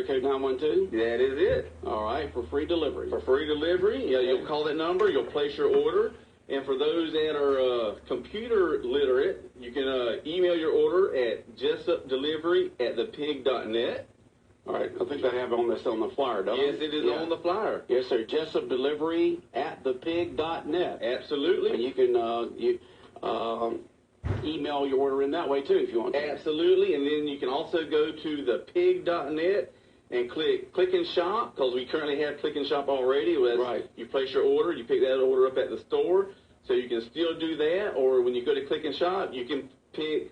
code 912? That is it. All right, for free delivery. For free delivery, yeah, you'll call that number, you'll place your order. And for those that are computer literate, you can email your order at jesupdelivery@thepig.net. All right, I think they have on this on the flyer, don't Yes, it is on the flyer. Yes, sir. JesupDelivery@thepig.net. Absolutely. And you can email your order in that way, too, if you want to. Absolutely. And then you can also go to thepig.net and click and shop, because we currently have click and shop already. Right. You place your order, you pick that order up at the store, so you can still do that. Or when you go to click and shop, you can pick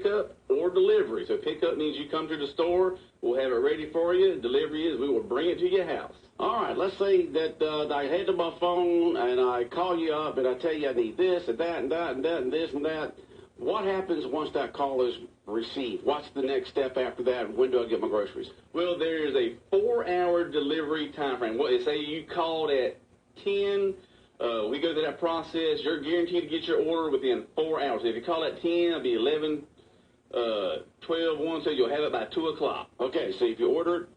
up or delivery. So pick up means you come to the store, we'll have it ready for you. Delivery is we will bring it to your house. All right, let's say that I head to my phone and I call you up and I tell you I need this and that and that and that and this and that. What happens once that call is received? What's the next step after that? When do I get my groceries? Well, there's a 4-hour delivery time frame. Say you called at 10, we go through that process. You're guaranteed to get your order within 4 hours. If you call at 10, it'll be 11, 12, 1, so you'll have it by 2 o'clock. Okay, so if you order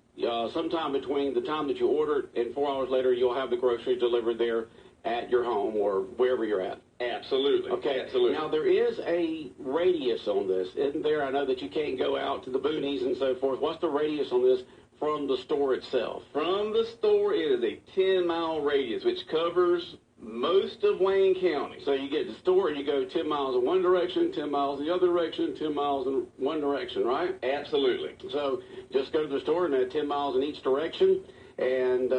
sometime between the time that you order and 4 hours later, you'll have the groceries delivered there at your home or wherever you're at. Absolutely. Okay. Absolutely. Now, there is a radius on this, isn't there? I know that you can't go out to the boonies and so forth. What's the radius on this from the store itself? From the store, it is a 10-mile radius, which covers most of Wayne County. So you get to the store and you go 10 miles in one direction, 10 miles in the other direction, 10 miles in one direction, right? Absolutely. So just go to the store and add 10 miles in each direction, and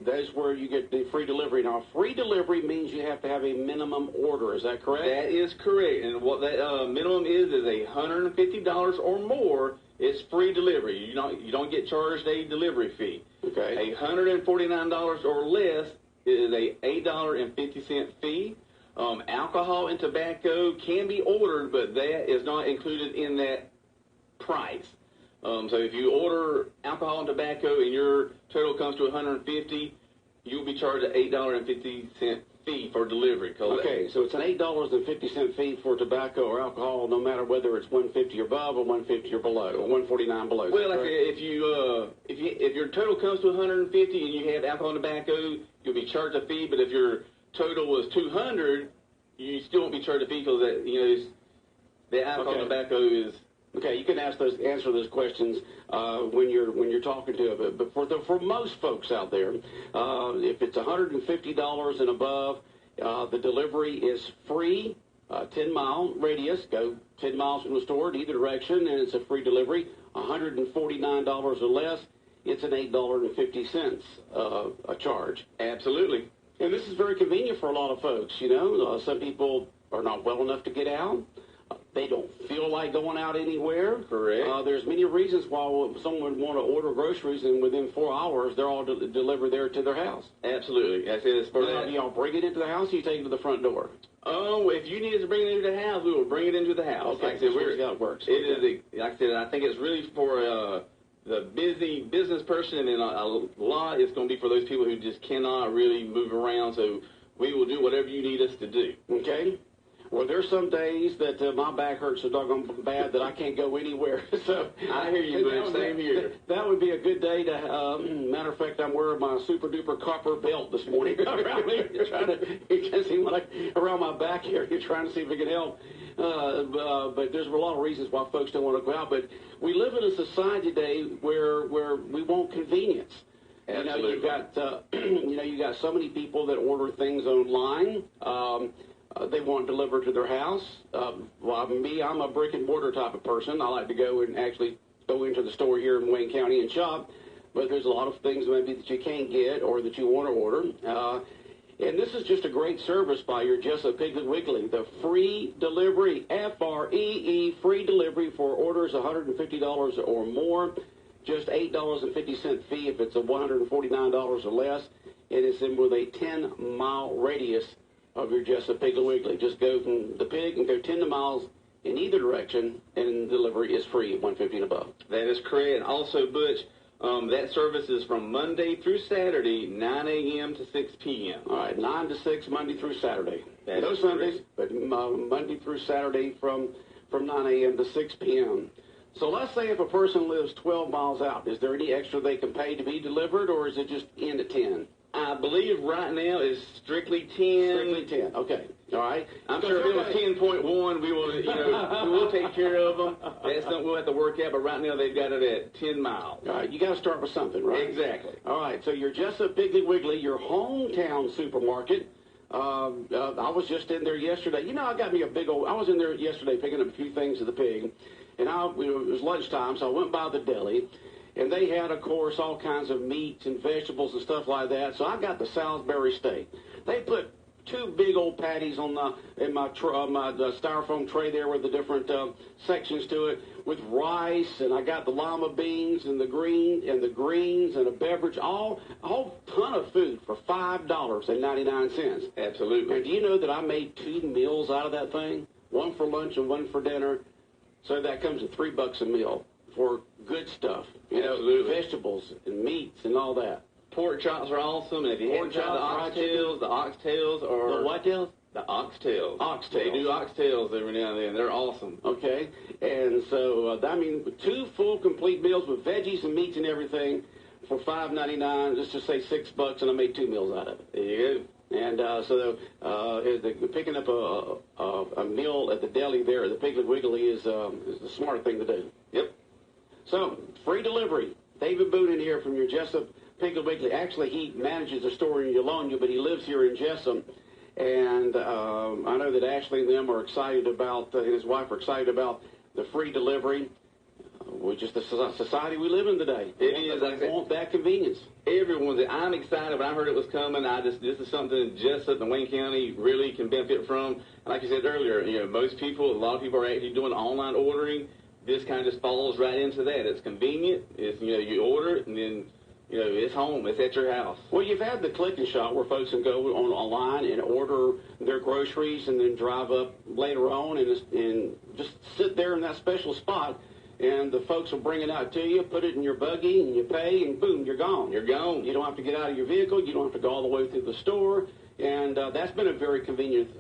that's where you get the free delivery. Now, free delivery means you have to have a minimum order. Is that correct? That is correct. And what that minimum is $150 or more. It's free delivery. You don't get charged a delivery fee. Okay. $149 or less is a $8.50 fee. Alcohol and tobacco can be ordered, but that is not included in that price. So if you order alcohol and tobacco and your total comes to $150, you'll be charged an $8.50 fee for delivery. Okay, so it's an $8.50 fee for tobacco or alcohol, no matter whether it's $150 or above or $150 or below, or $149 below. Well, if your total comes to $150 and you have alcohol and tobacco, you'll be charged a fee. But if your total was $200, you still won't be charged a fee because the alcohol and tobacco is. Okay, you can answer those questions when you're talking to them. But for most folks out there, if it's $150 and above, the delivery is free. 10-mile radius, go 10 miles from the store in either direction, and it's a free delivery. $149 or less, it's an $8.50 a charge. Absolutely. And this is very convenient for a lot of folks. Some people are not well enough to get out. They don't feel like going out anywhere. Correct. There's many reasons why someone would want to order groceries, and within 4 hours, they're all delivered there to their house. Absolutely. I said it's for that. Do y'all bring it into the house, or you take it to the front door? Oh, if you need us to bring it into the house, we will bring it into the house. Okay, like I said, that's how it works. It is, like I said, I think it's really for the busy business person, and then a lot it's going to be for those people who just cannot really move around, so we will do whatever you need us to do. Okay. Well, there's some days that my back hurts so doggone bad that I can't go anywhere. So I hear you, but same here. That would be a good day to. Matter of fact, I'm wearing my super duper copper belt this morning around me. You can see around my back here. You're trying to see if it can help. But there's a lot of reasons why folks don't want to go out. But we live in a society today where we want convenience. Absolutely. You got so many people that order things online. They want delivered to their house. I'm a brick and mortar type of person. I like to go and actually go into the store here in Wayne County and shop. But there's a lot of things maybe that you can't get or that you want to order. And this is just a great service by your Jesup Piggly Wiggly. The free delivery, Free, free delivery for orders $150 or more. Just $8.50 fee if it's a $149 or less. It is in with a 10-mile radius of your Jesup Piggly Wiggly. Just go from the pig and go 10 miles in either direction, and delivery is free at $150 and above. That is correct. And also, Butch, that service is from Monday through Saturday, 9 a.m. to 6 p.m. All right, 9 to 6, Monday through Saturday. No Sundays, but Monday through Saturday from 9 a.m. to 6 p.m. So let's say if a person lives 12 miles out, is there any extra they can pay to be delivered, or is it just in at 10? I believe right now it's strictly 10. Strictly 10. Okay. All right. I'm sure if it was 10.1, we will, we will take care of them. That's something we'll have to work out. But right now they've got it at 10 miles. All right. You got to start with something, right? Exactly. All right. So your Jesup Piggly Wiggly, your hometown supermarket. I was just in there yesterday. I got me a big old. I was in there yesterday picking up a few things at the Pig, and it was lunchtime, so I went by the deli. And they had, of course, all kinds of meats and vegetables and stuff like that. So I got the Salisbury steak. They put 2 big old patties in my styrofoam tray there with the different sections to it, with rice, and I got the lima beans and the greens and a beverage, a whole ton of food for $5.99. Absolutely. And do you know that I made 2 meals out of that thing? One for lunch and one for dinner. So that comes to $3 a meal for good stuff. Absolutely. Vegetables and meats and all that. Pork chops are awesome. And if you haven't tried the oxtails are... The what tails? The oxtails. Oxtails. They do oxtails every now and then. They're awesome. Okay. And so, 2 full complete meals with veggies and meats and everything for $5.99. Let's just say $6, and I made 2 meals out of it. There you go. And picking up a meal at the deli there at the Piggly Wiggly is the smart thing to do. Yep. So, free delivery. David Boone in here from your Jesup Piggly Wiggly. Actually, he manages the store in Yolonia, but he lives here in Jesup. And I know that Ashley and them are excited about, and his wife are excited about the free delivery. We're just the society we live in today. It is. I want that convenience. I'm excited. When I heard it was coming, this is something Jesup and Wayne County really can benefit from. And like you said earlier, a lot of people are actually doing online ordering. This kind of just falls right into that. It's convenient. It's, you order it and then, it's home. It's at your house. Well, you've had the click and shop where folks can go online and order their groceries and then drive up later on and just sit there in that special spot. And the folks will bring it out to you, put it in your buggy, and you pay, and boom, you're gone. You're gone. You don't have to get out of your vehicle. You don't have to go all the way through the store. And that's been a very convenient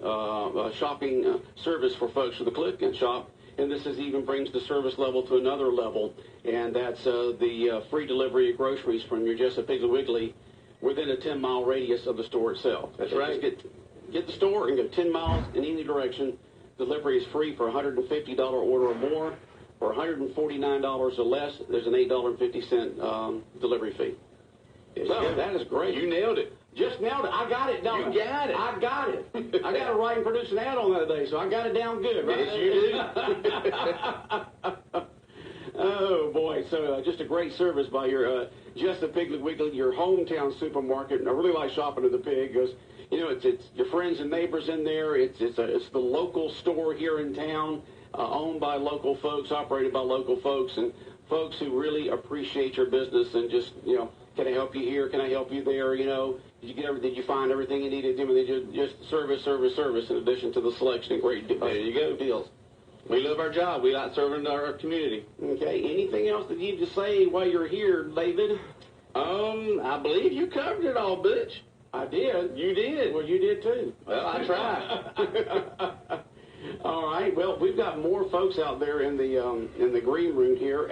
shopping service for folks with the click and shop. And this even brings the service level to another level. And that's the free delivery of groceries from your Jesup Piggly Wiggly within a 10-mile radius of the store itself. That's right. Just get the store and go 10 miles in any direction. Delivery is free for $150 order or more. For $149 or less, there's an $8.50 delivery fee. So that is great. You nailed it. Just nailed it. I got it. You got it. I got it. I got to write and produce an ad on that day, so I got it down good, right? Yes, you do. Oh, boy. So just a great service by your Jesup Piggly Wiggly, your hometown supermarket. And I really like shopping at the Pig because, it's your friends and neighbors in there. It's the local store here in town. Owned by local folks, operated by local folks, and folks who really appreciate your business and just, can I help you here? Can I help you there? Did you find everything you needed? Just service in addition to the selection and great deals. We love our job. We like serving our community. Okay. Anything else that you need to say while you're here, David? I believe you covered it all, Butch. I did. You did. Well, you did too. Well, I tried. All right. Well, we've got more folks out there in the green room here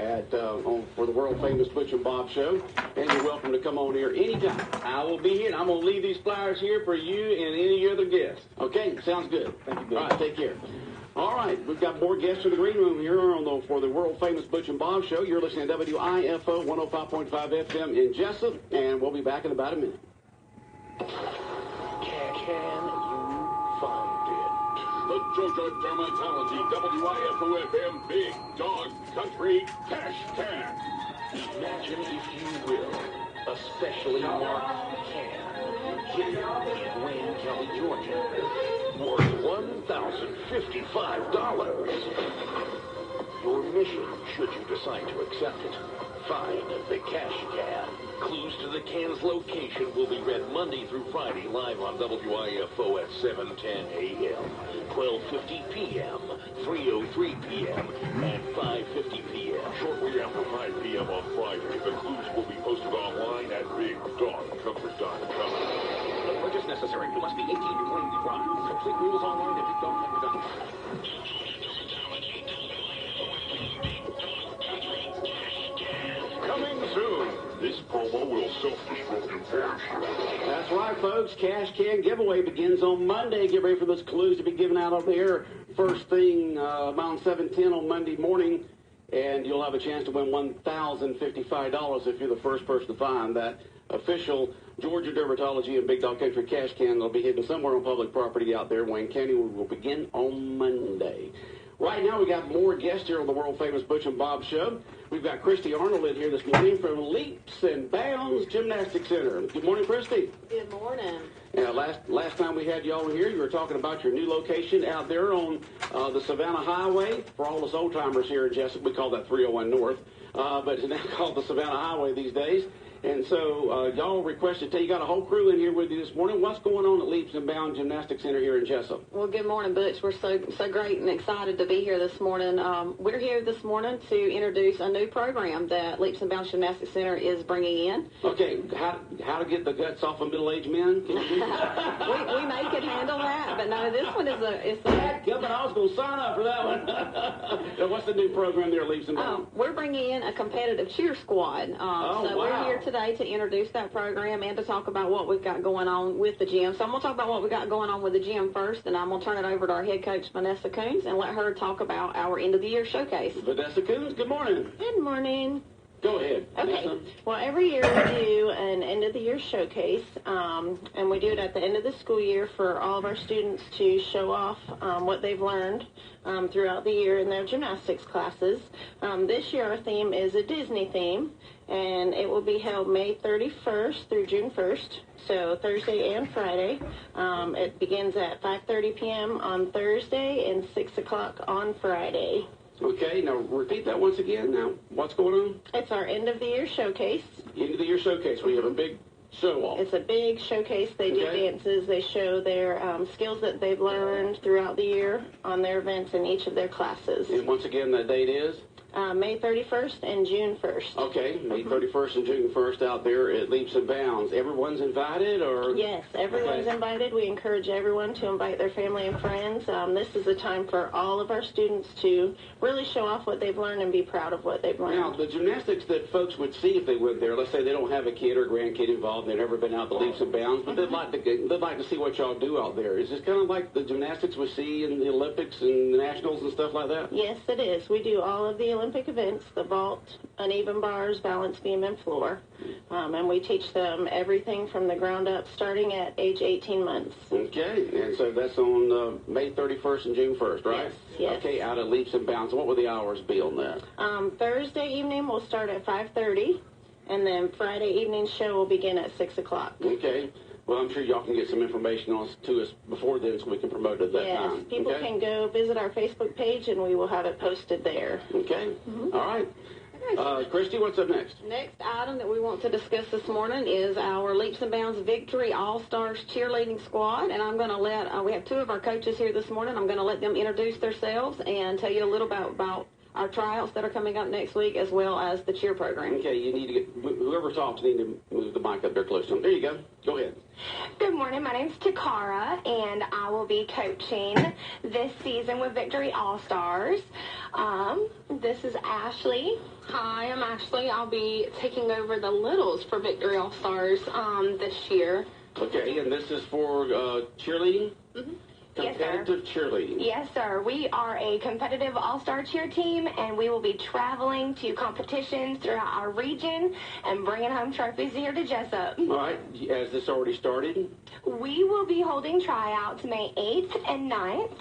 for the world famous Butch and Bob Show, and you're welcome to come on here anytime. I will be here, and I'm going to leave these flyers here for you and any other guests. Okay. Sounds good. Thank you, Butch. All right. Take care. All right. We've got more guests in the green room here for the world famous Butch and Bob Show. You're listening to WIFO 105.5 FM in Jesup, and we'll be back in about a minute. Can you find it? The Georgia Dermatology WIFO FM Big Dog Country Cash Can. Imagine, if you will, a specially marked can hidden in Wayne County, Georgia, worth $1,055. Your mission, should you decide to accept it, find the cash can. Clues to the can's location will be read Monday through Friday live on WIFO at 7:10 a.m., 12:50 p.m., 3:03 p.m., and 5:50 p.m. Shortly after 5 p.m. on Friday, the clues will be posted online at BigDogCountry.com. No purchase necessary. You must be 18 before you drive. Complete rules online at BigDogCountry.com. Coming soon. This promo will self-destruct in cash. That's right, folks. Cash Can giveaway begins on Monday. Get ready for those clues to be given out on the air first thing around 7:10 on Monday morning. And you'll have a chance to win $1,055 if you're the first person to find that official Georgia Dermatology and Big Dog Country Cash Can. They'll be hidden somewhere on public property out there in Wayne County. We will begin on Monday. Right now, we got more guests here on the world-famous Butch and Bob Show. We've got Christy Arnold in here this morning from Leaps and Bounds Gymnastics Center. Good morning, Christy. Good morning. Last time we had you all here, you were talking about your new location out there on the Savannah Highway. For all us old-timers here in Jesup, we call that 301 North, but it's now called the Savannah Highway these days. And so y'all requested, you got a whole crew in here with you this morning. What's going on at Leaps and Bounds Gymnastics Center here in Jesup? Well, good morning, Butch. We're so great and excited to be here this morning. We're here this morning to introduce a new program that Leaps and Bounds Gymnastics Center is bringing in. Okay, how to get the guts off of middle-aged men? Can you do that? we may could handle that, but no, this one is Yeah, but I was going to sign up for that one. So what's the new program there at Leaps and Bounds? We're bringing in a competitive cheer squad. So we're here today to introduce that program and to talk about what we've got going on with the gym. So I'm going to talk about what we've got going on with the gym first, and I'm going to turn it over to our head coach, Vanessa Coons, and let her talk about our end-of-the-year showcase. Vanessa Coons, good morning. Good morning. Go ahead. Okay. Vanessa. Well, every year we do an end-of-the-year showcase, and we do it at the end of the school year for all of our students to show off what they've learned throughout the year in their gymnastics classes. This year our theme is a Disney theme, and it will be held May 31st through June 1st, so Thursday and Friday. It begins at 5:30 p.m. on Thursday and 6 o'clock on Friday. Okay, now repeat that once again. Now, what's going on? It's our end-of-the-year showcase. End of the year showcase. We have a big show-off. It's a big showcase. They do dances. They show their skills that they've learned throughout the year on their events in each of their classes. And once again, that date is? May 31st and June 1st. Okay, May 31st and June 1st out there at Leaps and Bounds. Everyone's invited, or? Yes, everyone's invited. We encourage everyone to invite their family and friends. This is a time for all of our students to really show off what they've learned and be proud of what they've learned. Now, the gymnastics that folks would see if they went there, let's say they don't have a kid or grandkid involved, they've never been out to Leaps and Bounds, but they'd like to see what y'all do out there. Is this kind of like the gymnastics we see in the Olympics and the Nationals and stuff like that? Yes, it is. We do all of the Olympic events, the vault, uneven bars, balance beam, and floor. And we teach them everything from the ground up, starting at age 18 months. Okay, and so that's on May 31st and June 1st, right? Yes. Okay, out at Leaps and Bounds. What will the hours be on that? Thursday evening will start at 5:30, and then Friday evening show will begin at 6 o'clock. Okay. Well, I'm sure y'all can get some information to us before then so we can promote it at that time. Yes, people can go visit our Facebook page, and we will have it posted there. Okay. All right. Christy, what's up next? Next item that we want to discuss this morning is our Leaps and Bounds Victory All-Stars cheerleading squad, and I'm going to let, we have two of our coaches here this morning. I'm going to let them introduce themselves and tell you a little about our tryouts that are coming up next week, as well as the cheer program. Okay, you need to get, whoever talks, need to move the mic up there close to them. There you go. Go ahead. Good morning. My name's Takara, and I will be coaching this season with Victory All-Stars. This is Ashley. Hi, I'm Ashley. I'll be taking over the littles for Victory All-Stars this year. Okay, and this is for cheerleading? Mm-hmm. Competitive cheerleading. Yes, sir. We are a competitive all-star cheer team, and we will be traveling to competitions throughout our region and bringing home trophies here to Jesup. All right. Has this already started? We will be holding tryouts May 8th and 9th.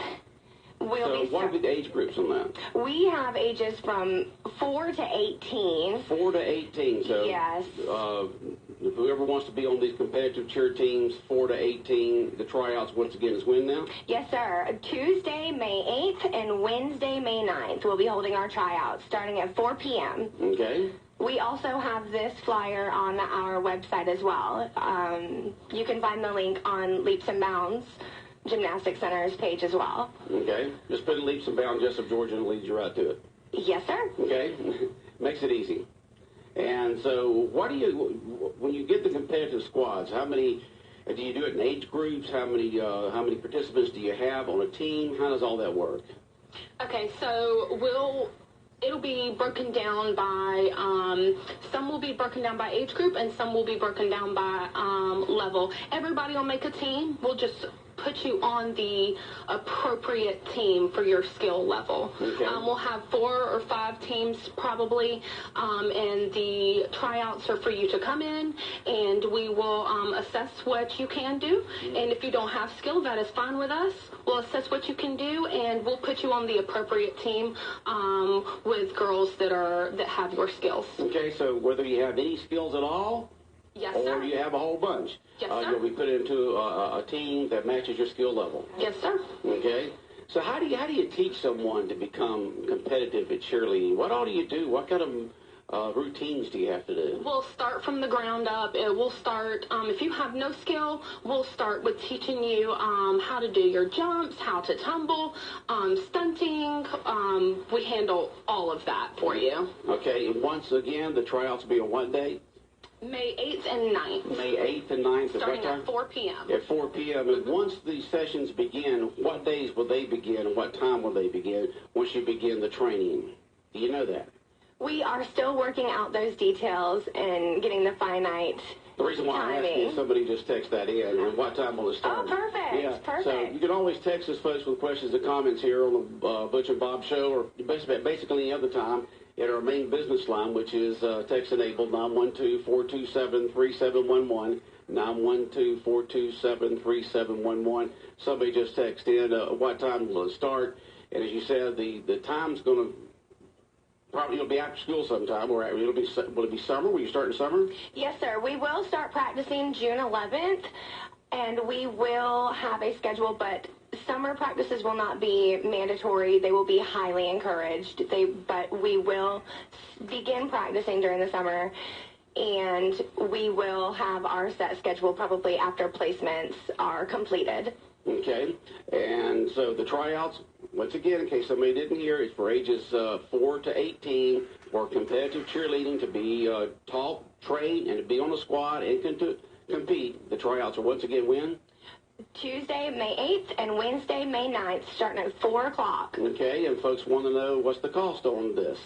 What are the age groups on that? We have ages from 4 to 18. 4 to 18. So yes. Whoever wants to be on these competitive cheer teams, 4 to 18, the tryouts once again is when now? Yes, sir. Tuesday, May 8th, and Wednesday, May 9th. We'll be holding our tryouts starting at 4 p.m. Okay. We also have this flyer on our website as well. You can find the link on Leaps and Bounds Gymnastics Center's page as well. Okay. Just put in Leaps and Bounds Jesup, Georgia, and it leads you right to it. Yes, sir. Okay. Makes it easy. And so when you get the competitive squads, how many, do you do it in age groups? How many participants do you have on a team? How does all that work? Okay, so we'll It'll be broken down by, some will be broken down by age group and some will be broken down by level. Everybody will make a team. We'll just put you on the appropriate team for your skill level. Okay. We'll have 4 or 5 teams probably, and the tryouts are for you to come in, and we will assess what you can do. And if you don't have skill, that is fine with us. We'll assess what you can do, and we'll put you on the appropriate team with girls that have your skills. Okay, so whether you have any skills at all, Yes, or sir. you have a whole bunch, Yes, sir. you'll be put into a team that matches your skill level. Yes, sir. Okay. So how do you teach someone to become competitive at cheerleading? What all do you do? What kind of routines do you have to do? We'll start from the ground up. We'll start, if you have no skill, we'll start with teaching you how to do your jumps, how to tumble, stunting. We handle all of that for you. Okay, and once again, the tryouts will be on what day? May 8th and 9th. May 8th and 9th. Starting at what time? at 4 p.m. At 4 p.m. And once these sessions begin, what days will they begin and what time will they begin once you begin the training? Do you know that? We are still working out those details and getting the finite The reason why I'm asking timing. is somebody just text that in, and what time will it start? Oh, perfect, Yeah, perfect. so you can always text us, folks, with questions and comments here on the Butch and Bob Show, or basically any other time at our main business line, which is text-enabled, 912-427-3711, 912-427-3711. Somebody just text in what time will it start, and as you said, the time's going to probably it'll be after school sometime, or will it be summer? Will you start in summer? Yes, sir. We will start practicing June 11th, and we will have a schedule, but summer practices will not be mandatory. They will be highly encouraged. But we will begin practicing during the summer, and we will have our set schedule probably after placements are completed. Okay, and so the tryouts, once again, in case somebody didn't hear, it's for ages 4 to 18 for competitive cheerleading to be taught, trained, and to be on a squad and compete. The tryouts are once again when? Tuesday, May 8th, and Wednesday, May 9th, starting at 4 o'clock. Okay, and folks want to know what's the cost on this.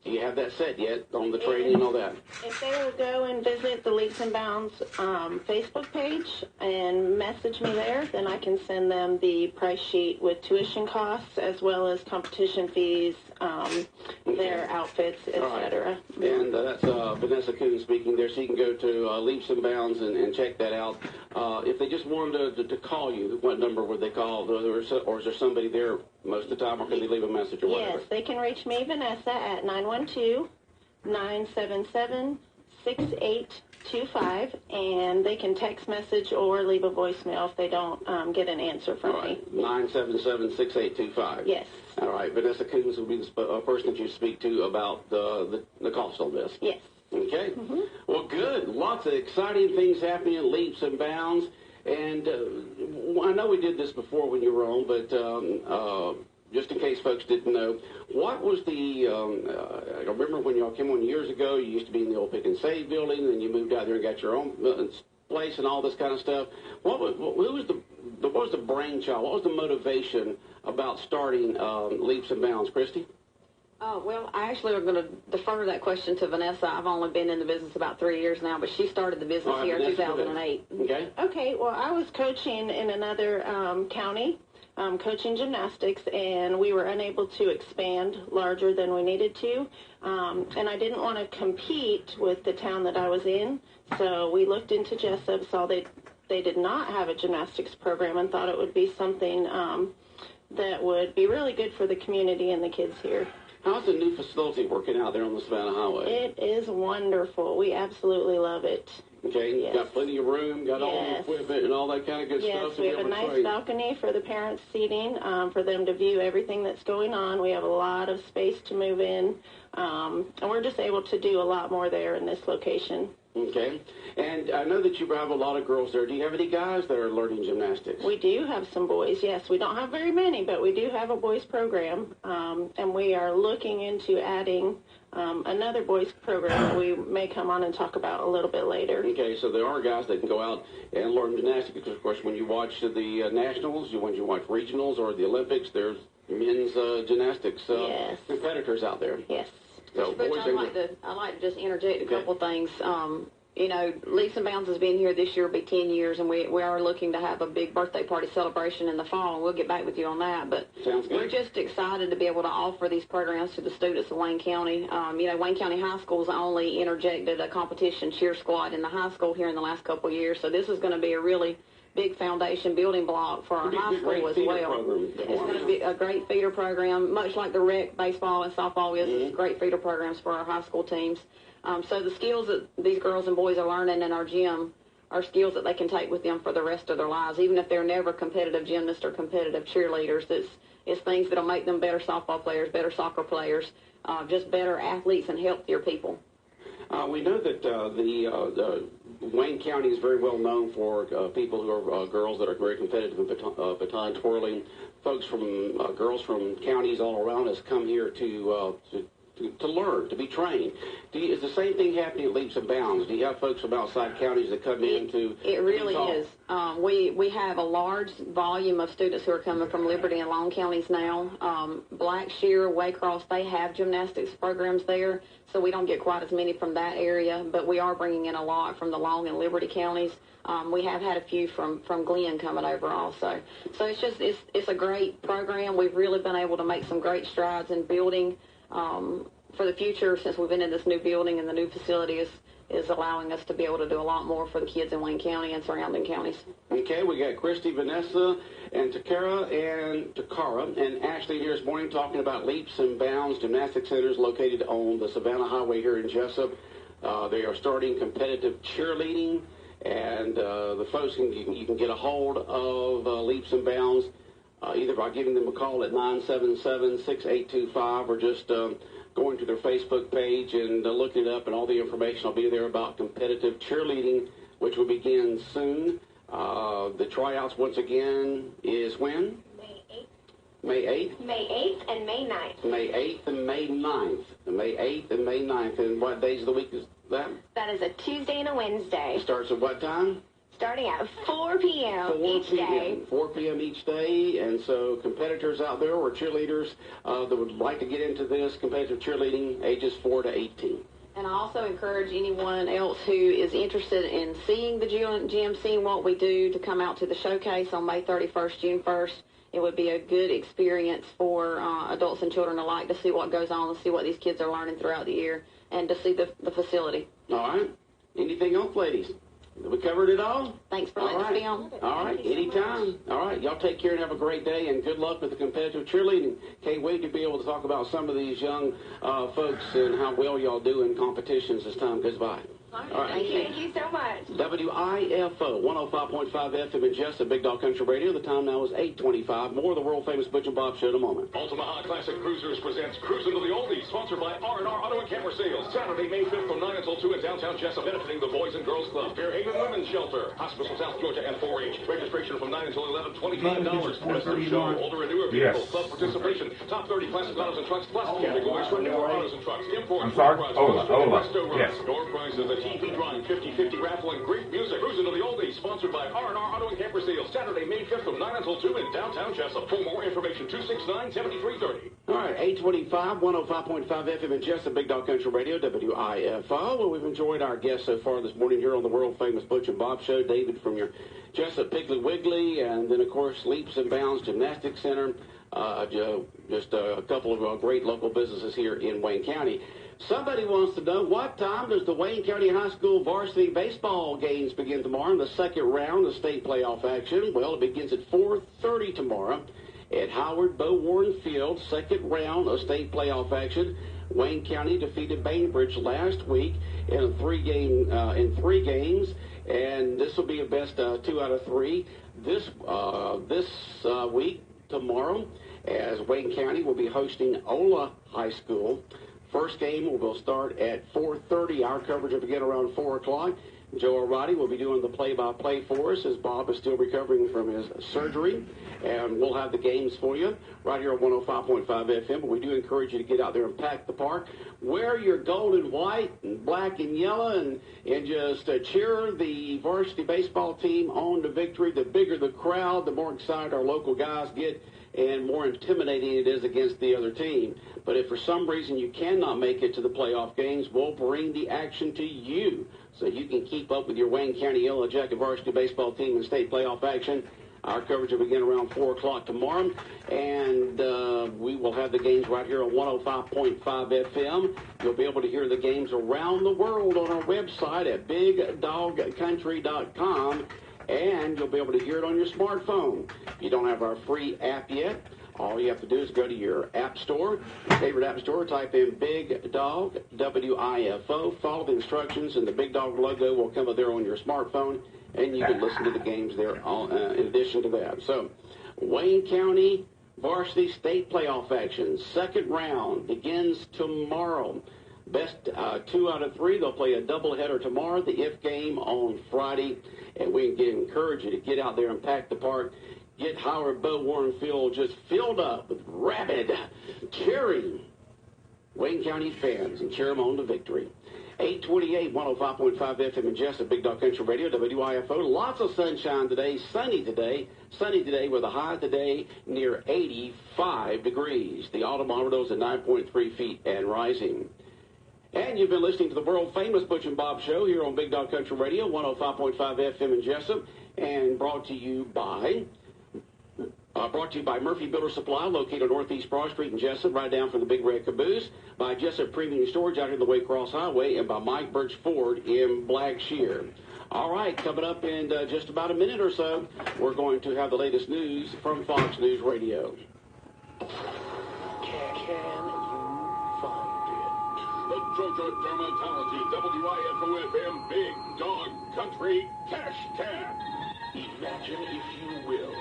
Do you have that set yet on the training and all that? If they will go and visit the Leaps and Bounds Facebook page and message me there, then I can send them the price sheet with tuition costs as well as competition fees, their outfits, etc. Right. And that's Vanessa Coon speaking there. So you can go to Leaps and Bounds and check that out. If they just wanted to call you, what number would they call? Or is there somebody there most of the time, or can they leave a message or whatever? Yes, they can reach me, Vanessa, at 912-977-6825, and they can text message or leave a voicemail if they don't get an answer from All right, me. 977-6825. Yes. All right, Vanessa Coons will be the person that you speak to about the cost on this. Yes. Okay. Well, good. Lots of exciting things happening in Leaps and Bounds. And I know we did this before when you were on, but just in case folks didn't know, what was the, I remember when y'all came on years ago, you used to be in the old Pick and Save building, and you moved out there and got your own place and all this kind of stuff. What was the brainchild? What was the motivation about starting Leaps and Bounds, Christy? Well, I actually are going to defer that question to Vanessa. I've only been in the business about 3 years now, but she started the business here in Vanessa, 2008. Okay. Okay, well, I was coaching in another county, coaching gymnastics, and we were unable to expand larger than we needed to. And I didn't want to compete with the town that I was in, so we looked into Jesup, saw they did not have a gymnastics program, and thought it would be something that would be really good for the community and the kids here. How's the new facility working out there on the Savannah Highway? It is wonderful. We absolutely love it. Okay, Yes. Got plenty of room, got all the equipment and all that kind of good stuff. Yes, to we be have a able to nice train. balcony for the parents' seating, for them to view everything that's going on. We have a lot of space to move in, and we're just able to do a lot more there in this location. Okay, and I know that you have a lot of girls there. Do you have any guys that are learning gymnastics? We do have some boys, yes. We don't have very many, but we do have a boys program, and we are looking into adding another boys program that we may come on and talk about a little bit later. Okay, so there are guys that can go out and learn gymnastics. Because, of course, when you watch the nationals, when you watch regionals or the Olympics, there's men's gymnastics Yes. competitors out there. Yes. So, Butch, boys I'd and like to just interject a Okay. couple things. You know, Leaps and Bounds has been here this year, will be 10 years, and we are looking to have a big birthday party celebration in the fall, and we'll get back with you on that. But Sounds good. we're just excited to be able to offer these programs to the students of Wayne County. You know, Wayne County High School's only interjected a competition cheer squad in the high school here in the last couple of years, so this is going to be a really big foundation building block for our It'll be a high good, school great as feeder well. program. It's going to be a great feeder program, much like the rec, baseball, and softball is. It's great feeder programs for our high school teams. So the skills that these girls and boys are learning in our gym are skills that they can take with them for the rest of their lives, even if they're never competitive gymnasts or competitive cheerleaders. It's things that'll make them better softball players, better soccer players, just better athletes and healthier people. We know that the Wayne County is very well known for people who are girls that are very competitive in baton twirling. Folks from girls from counties all around us come here to learn, to be trained. Is the same thing happening at Leaps and Bounds? Do you have folks from outside counties that come in to? It really be taught? is. We have a large volume of students who are coming from Liberty and Long counties now. Blackshear, Waycross, they have gymnastics programs there, so we don't get quite as many from that area, but we are bringing in a lot from the Long and Liberty counties. We have had a few from Glenn coming over also. So it's a great program. We've really been able to make some great strides in building for the future since we've been in this new building, and the new facility is allowing us to be able to do a lot more for the kids in Wayne County and surrounding counties. Okay, we got Christy, Vanessa, and Takara and Ashley here this morning talking about Leaps and Bounds Gymnastics Centers located on the Savannah Highway here in Jesup. They are starting competitive cheerleading, and the folks you can get a hold of Leaps and Bounds either by giving them a call at 977-6825 or just going to their Facebook page and looking it up, and all the information will be there about competitive cheerleading, which will begin soon. The tryouts, once again, is when? May 8th? May 8th and May 9th. May 8th and May 9th. May 8th and May 9th. And what days of the week is that? That is a Tuesday and a Wednesday. It starts at what time? Starting at 4 p.m. 4 each day. p.m. 4 p.m. each day. And so competitors out there or cheerleaders that would like to get into this competitive cheerleading, ages 4 to 18. And I also encourage anyone else who is interested in seeing the gym, seeing what we do, to come out to the showcase on May 31st, June 1st. It would be a good experience for adults and children alike to see what goes on and see what these kids are learning throughout the year, and to see the facility. All right. Anything else, ladies? Have we covered it all? Thanks for letting us be on. All right. Anytime. All right. Y'all take care and have a great day, and good luck with the competitive cheerleading. Can't wait to be able to talk about some of these young folks and how well y'all do in competitions as time goes by. All right. Thank you so much. WIFO 105.5 FM in Jesup, Big Dog Country Radio. The time now is 8:25. More of the world-famous Butch and Bob Show in a moment. Omaha Classic Cruisers presents Cruising to the Oldies, sponsored by R&R Auto and Camera Sales. Saturday, May 5th from 9 until 2 in downtown Jesup, benefiting the Boys and Girls Club, Fairhaven Women's Shelter, Hospital South Georgia, and 4-H. Registration from 9 until 11, $25. Best of show, older and newer vehicles, club participation, top 30 classic autos and trucks, plus categories for newer autos and trucks, imports, resto runs, door prizes, a TV drawing, 50-50 raffle, and great music. Cruising to the Oldies, sponsored by R&R Auto and Camper Sales. Saturday, May 5th from 9 until 2 in downtown Jesup. For more information, 269-7330. All right, 825, 105.5 FM in Jesup, Big Dog Country Radio, WIFO. Well, we've enjoyed our guests so far this morning here on the world-famous Butch and Bob Show. David from your Jesup Piggly Wiggly, and then, of course, Leaps and Bounds Gymnastics Center. Just a couple of great local businesses here in Wayne County. Somebody wants to know, what time does the Wayne County High School varsity baseball games begin tomorrow in the second round of state playoff action? Well, it begins at 4:30 tomorrow at Howard Bo Warren Field, second round of state playoff action. Wayne County defeated Bainbridge last week in three games, and this will be a best 2 out of 3 this week tomorrow, as Wayne County will be hosting Ola High School. First game will start at 4:30. Our coverage will begin around 4 o'clock. Joe O'Reilly will be doing the play-by-play for us as Bob is still recovering from his surgery. And we'll have the games for you right here on 105.5 FM. But we do encourage you to get out there and pack the park. Wear your gold and white and black and yellow and just cheer the varsity baseball team on to victory. The bigger the crowd, the more excited our local guys get. and more intimidating it is against the other team. But if for some reason you cannot make it to the playoff games, we'll bring the action to you so you can keep up with your Wayne County Yellow Jacket varsity baseball team and state playoff action. Our coverage will begin around 4 o'clock tomorrow, and we will have the games right here on 105.5 FM. You'll be able to hear the games around the world on our website at BigDogCountry.com, and you'll be able to hear it on your smartphone. If you don't have our free app yet, all you have to do is go to your app store, your favorite app store, type in Big Dog, WIFO, follow the instructions, and the Big Dog logo will come up there on your smartphone, and you can listen to the games there in addition to that. So, Wayne County Varsity State Playoff action, second round, begins tomorrow. Best 2 out of 3, they'll play a doubleheader tomorrow, the if game on Friday, and we encourage you to get out there and pack the park. Get Howard Bo Warren Field just filled up with rabid, cheering Wayne County fans and cheer them on to victory. 828, 105.5 FM in Jesup, Big Dog Country Radio, WIFO. Lots of sunshine today, sunny today with a high today near 85 degrees. The altimeter is at 9.3 feet and rising. And you've been listening to the world-famous Butch and Bob Show here on Big Dog Country Radio, 105.5 FM in Jesup, and brought to you by Murphy Builder Supply, located on Northeast Broad Street in Jesup, right down from the Big Red Caboose, by Jesup Premium Storage out here in the Waycross Highway, and by Mike Birch Ford in Blackshear. All right, coming up in just about a minute or so, we're going to have the latest news from Fox News Radio. Can you find it? The JoJo Dermatology WIFO FM Big Dog Country Cash Can. Imagine, if you will,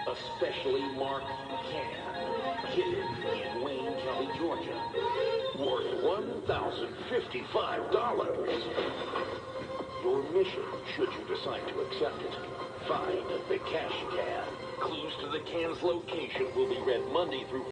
a specially marked can hidden in Wayne County, Georgia, worth $1,055. Your mission, should you decide to accept it, find the cash can. Clues to the can's location will be read Monday through